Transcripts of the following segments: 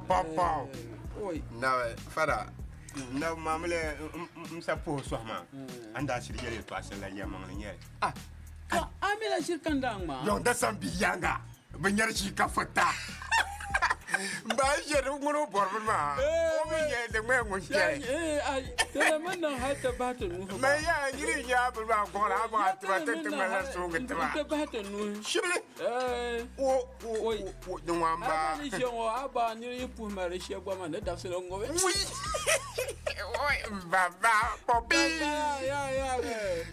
Papa. Oi. Na fara. Na mamle msapo swama. Anda shirye pasa la yamang nye. Ah. Ka amela shirkan dang ma. Yo da sambi yanga. Benyar shi ka fata. Ba yere ngoro borban ma. O mi ye de me ngo shi. Ai, tele man nan hatta bata nu. Ma ya ngiri nya bu ba ko ra ba ta ta ma la so ngata ba. Ta bata nu. Shibli. O de wamba. Ani je o aba ni pu ma re she gwa ma ne da se lo ngowe. Oui. Oi, baba, popi. Ya.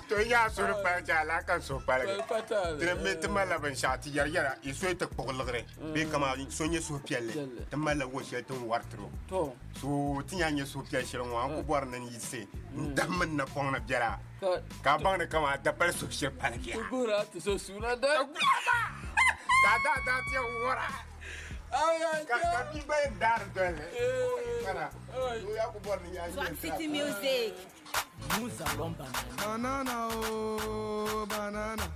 To ya sur pa jala kan so pa. Fatal. Tremete mala ban shati yar yara iso ta poglegre. Be kama sonye so pielle. Ta mala wo she ton wartro. To. So tinya nye so pielle shirin wa ko bor nan yise. Ndam na pong na jara. Ka bang na kama da per so shir pa ya. Bura to so sura da. Da ti wora. Ay. Ka bi ba dar dole. Kana. Ya ko bor ni ya. Swag City Music. Musa bomba. Banana, oh, banana.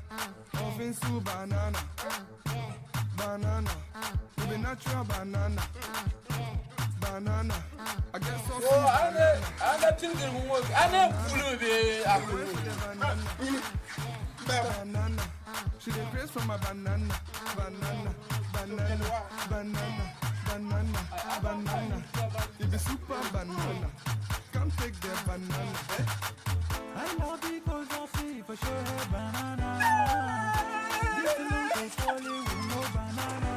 Oven soup, banana. Banana. To be natural banana. Banana. I guess so. Ana tingin mo. Ana fulu be akulu. Banana. She dey praise for my banana. Banana. You be super banana. Come take the banana. I love because I see for sure banana. This look is falling with no banana.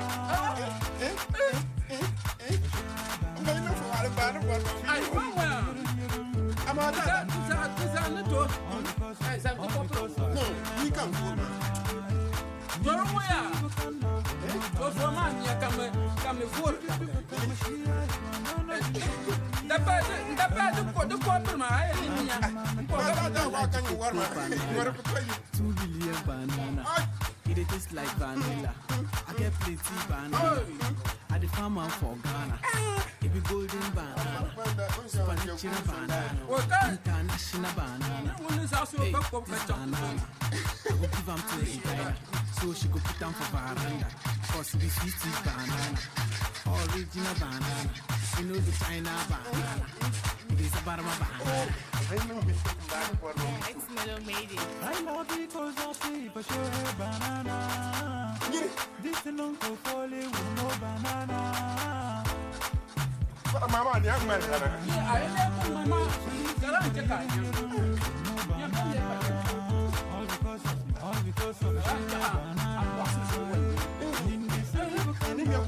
Ai, mama. Amada, tuza na to. Ai, sa ko. No, ni kan ko ma. Doro ya. To so ma nya kame for. Da ko per ma ai ni nya. Wa kan you war ma. War ko pay. 2 billion banana. It tastes like vanilla. I get plenty banana. I the farmer for Ghana. It be golden banana. Spanish banana. International banana. Hey, this banana. I go give am to the designer, so she go put am for veranda. Cause this sweet banana, original banana. You know the China banana. It is a Barma banana. X-Melo made it. I love it because I see for sure banana. This alone go falling with no banana. Mama ni ang man sana. Ai le ko mama. Kala ke ka. All because of banana. Ini yang